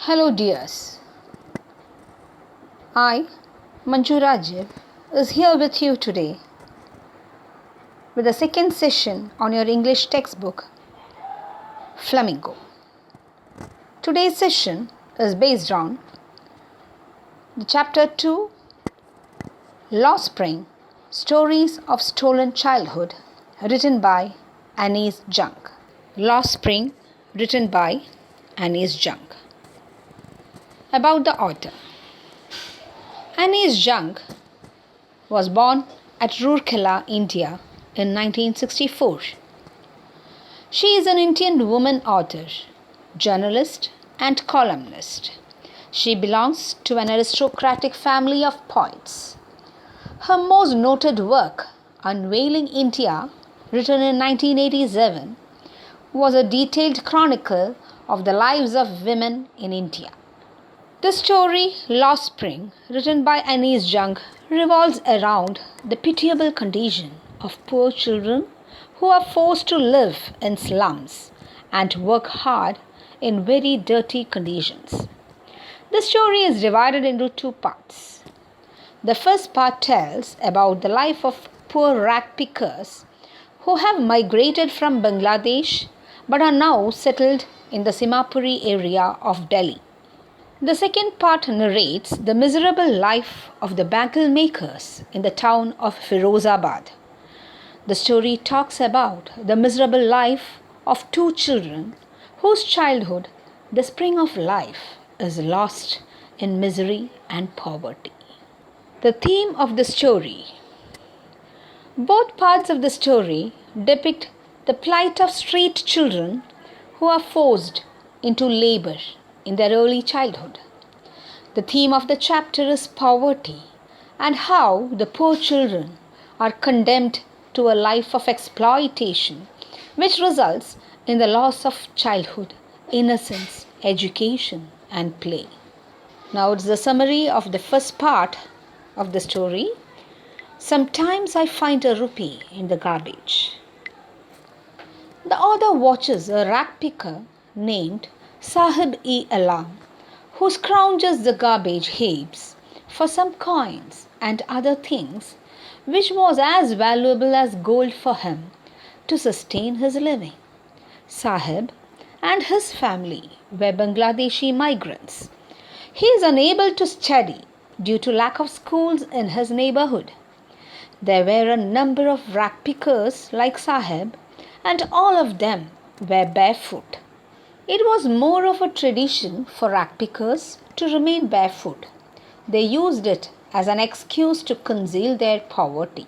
Hello dears, I, Manju Rajeev, is here with you today with the second session on your English textbook, Flamingo. Today's session is based on the Chapter 2, Lost Spring, Stories of Stolen Childhood, written by Anais Junk. Lost Spring, written by Anais Junk. About the author. Anais Junk was born at Rourkela, India in 1964. She is an Indian woman author, journalist and columnist. She belongs to an aristocratic family of poets. Her most noted work, Unveiling India, written in 1987, was a detailed chronicle of the lives of women in India. The story Lost Spring, written by Anais Junk, revolves around the pitiable condition of poor children who are forced to live in slums and work hard in very dirty conditions. The story is divided into two parts. The first part tells about the life of poor rag pickers who have migrated from Bangladesh but are now settled in the Simapuri area of Delhi. The second part narrates the miserable life of the bangle makers in the town of Firozabad. The story talks about the miserable life of two children whose childhood, the spring of life, is lost in misery and poverty. The theme of the story. Both parts of the story depict the plight of street children who are forced into labor in their early childhood. The theme of the chapter is poverty and how the poor children are condemned to a life of exploitation, which results in the loss of childhood, innocence, education, and play. Now it's the summary of the first part of the story. Sometimes I find a rupee in the garbage. The author watches a rag picker named Sahib-e-Alam who scrounges the garbage heaps for some coins and other things which was as valuable as gold for him to sustain his living. Sahib and his family were Bangladeshi migrants. He is unable to study due to lack of schools in his neighborhood. There were a number of rag pickers like Sahib, and all of them were barefoot. It was more of a tradition for rag pickers to remain barefoot. They used it as an excuse to conceal their poverty.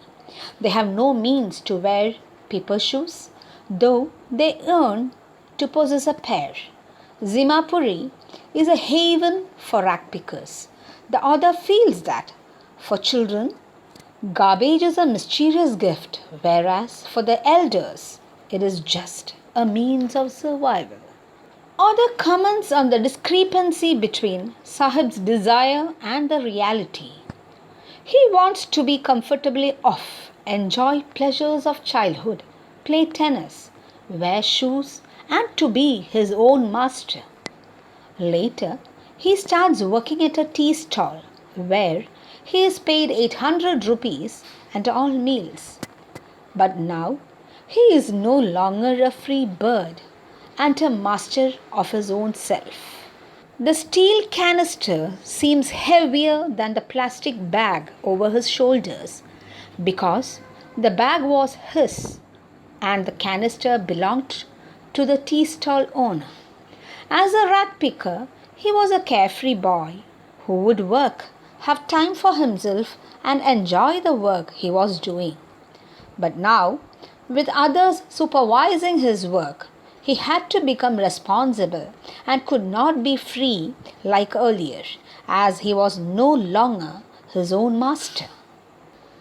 They have no means to wear paper shoes, though they earn to possess a pair. Simapuri is a haven for rag pickers. The author feels that for children, garbage is a mysterious gift, whereas for the elders, it is just a means of survival. Author comments on the discrepancy between Sahib's desire and the reality. He wants to be comfortably off, enjoy pleasures of childhood, play tennis, wear shoes, and to be his own master. Later, he starts working at a tea stall where he is paid 800 rupees and all meals. But now, he is no longer a free bird and a master of his own self. The steel canister seems heavier than the plastic bag over his shoulders because the bag was his and the canister belonged to the tea stall owner. As a rag picker, he was a carefree boy who would work, have time for himself, and enjoy the work he was doing. But now, with others supervising his work, he had to become responsible and could not be free like earlier, as he was no longer his own master.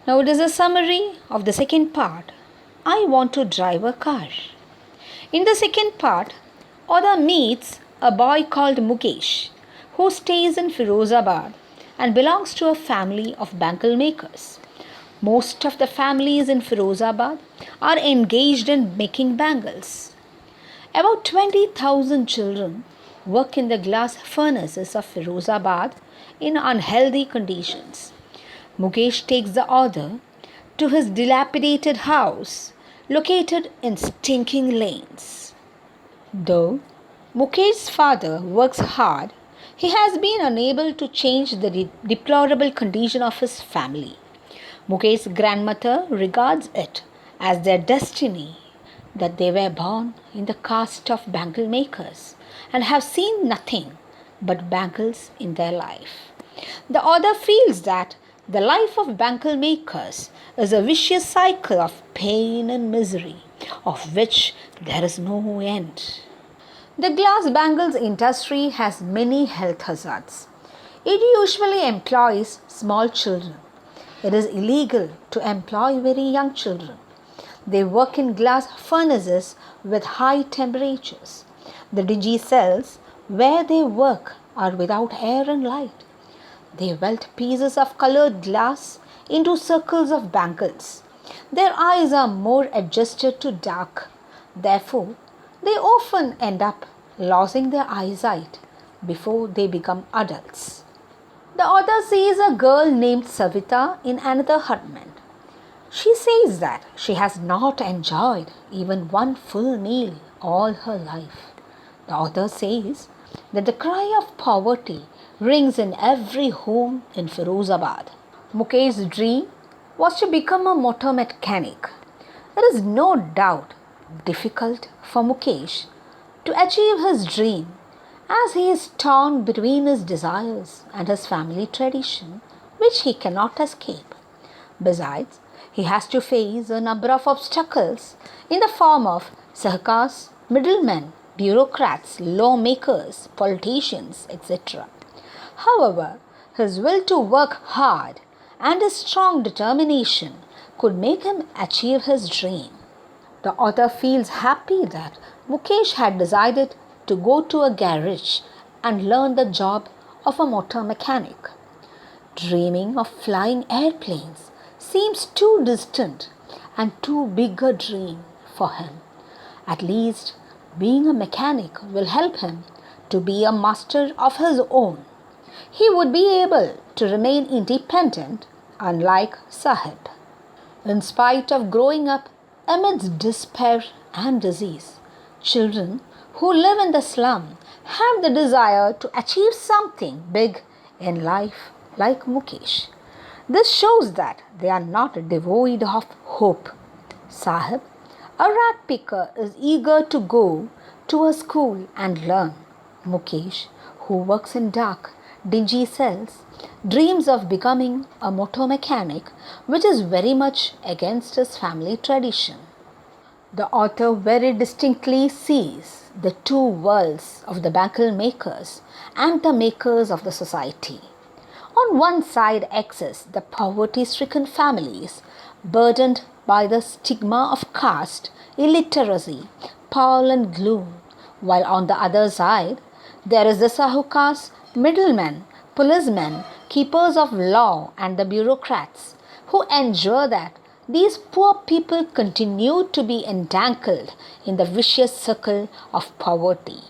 Now it is a summary of the second part. I want to drive a car. In the second part, author meets a boy called Mukesh who stays in Firozabad and belongs to a family of bangle makers. Most of the families in Firozabad are engaged in making bangles. About 20,000 children work in the glass furnaces of Firozabad in unhealthy conditions. Mukesh takes the order to his dilapidated house located in stinking lanes. Though Mukesh's father works hard, he has been unable to change the deplorable condition of his family. Mukesh's grandmother regards it as their destiny that they were born in the caste of bangle makers and have seen nothing but bangles in their life. The author feels that the life of bangle makers is a vicious cycle of pain and misery, of which there is no end. The glass bangles industry has many health hazards. It usually employs small children. It is illegal to employ very young children. They work in glass furnaces with high temperatures. The dingy cells where they work are without air and light. They weld pieces of colored glass into circles of bangles. Their eyes are more adjusted to dark. Therefore, they often end up losing their eyesight before they become adults. The author sees a girl named Savita in another hutment. She says that she has not enjoyed even one full meal all her life. The author says that the cry of poverty rings in every home in Firozabad. Mukesh's dream was to become a motor mechanic. It is no doubt difficult for Mukesh to achieve his dream as he is torn between his desires and his family tradition, which he cannot escape. Besides, he has to face a number of obstacles in the form of sahkars, middlemen, bureaucrats, lawmakers, politicians, etc. However, his will to work hard and his strong determination could make him achieve his dream. The author feels happy that Mukesh had decided to go to a garage and learn the job of a motor mechanic. Dreaming of flying airplanes seems too distant and too big a dream for him. At least being a mechanic will help him to be a master of his own. He would be able to remain independent, unlike Sahib. In spite of growing up amidst despair and disease, children who live in the slum have the desire to achieve something big in life like Mukesh. This shows that they are not devoid of hope. Sahib, a rat picker, is eager to go to a school and learn. Mukesh, who works in dark, dingy cells, dreams of becoming a motor mechanic, which is very much against his family tradition. The author very distinctly sees the two worlds of the bangle makers and the makers of the society. On one side exist the poverty-stricken families burdened by the stigma of caste, illiteracy, pall and gloom, while on the other side there is the sahukars, middlemen, policemen, keepers of law and the bureaucrats who ensure that these poor people continue to be entangled in the vicious circle of poverty.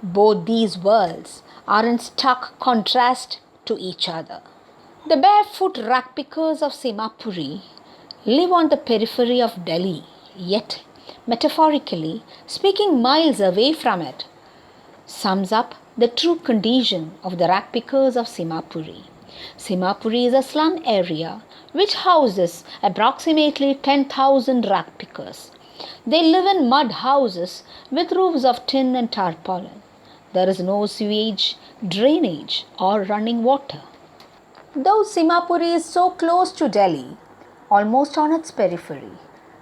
Both these worlds are in stark contrast to each other. The barefoot rag pickers of Simapuri live on the periphery of Delhi, yet, metaphorically speaking, miles away from it, sums up the true condition of the rag pickers of Simapuri. Simapuri is a slum area which houses approximately 10,000 rag pickers. They live in mud houses with roofs of tin and tarpaulin. There is no sewage, drainage, or running water. Though Simapuri is so close to Delhi, almost on its periphery,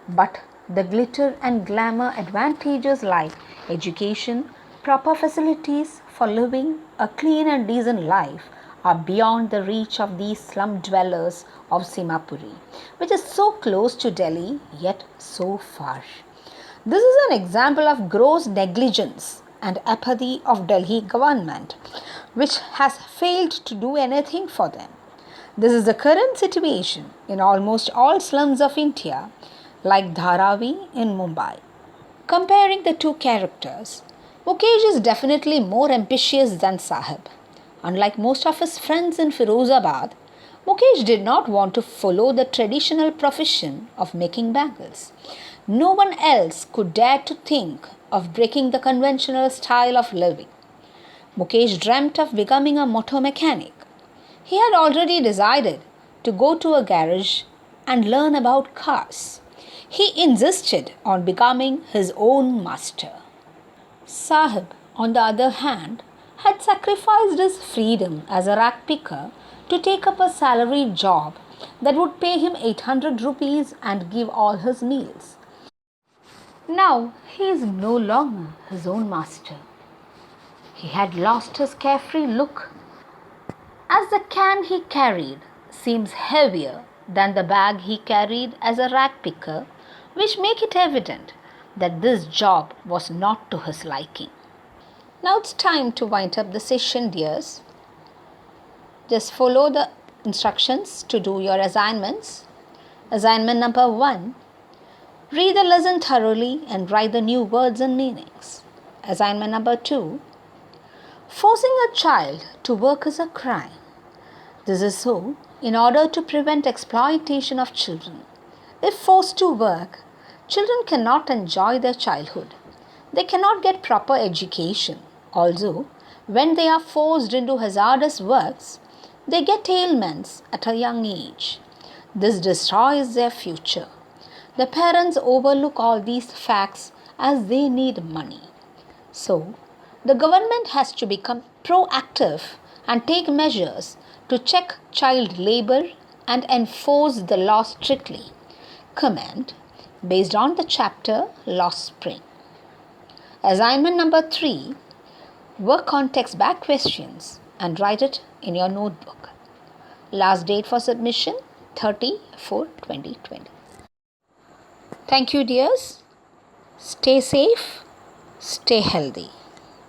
but the glitter and glamour advantages like education, proper facilities for living a clean and decent life are beyond the reach of these slum dwellers of Simapuri, which is so close to Delhi yet so far. This is an example of gross negligence and apathy of Delhi government, which has failed to do anything for them. This is the current situation in almost all slums of India, like Dharavi in Mumbai. Comparing the two characters, Mukesh is definitely more ambitious than Sahib. Unlike most of his friends in Firozabad, Mukesh did not want to follow the traditional profession of making bangles. No one else could dare to think of breaking the conventional style of living. Mukesh dreamt of becoming a motor mechanic. He had already decided to go to a garage and learn about cars. He insisted on becoming his own master. Sahib, on the other hand, had sacrificed his freedom as a rag picker to take up a salaried job that would pay him 800 rupees and give all his meals. Now he is no longer his own master. He had lost his carefree look, as the can he carried seems heavier than the bag he carried as a rag picker, which make it evident that this job was not to his liking. Now it's time to wind up the session, dears. Just follow the instructions to do your assignments. Assignment number 1. Read the lesson thoroughly and write the new words and meanings. Assignment number 2. Forcing a child to work is a crime. This is so in order to prevent exploitation of children. If forced to work, children cannot enjoy their childhood. They cannot get proper education. Also, when they are forced into hazardous works, they get ailments at a young age. This destroys their future. The parents overlook all these facts as they need money. So, the government has to become proactive and take measures to check child labor and enforce the law strictly. Comment based on the chapter Lost Spring. Assignment number 3. Work on text back questions and write it in your notebook. Last date for submission 30/4/2020. Thank you, dears. Stay safe, stay healthy.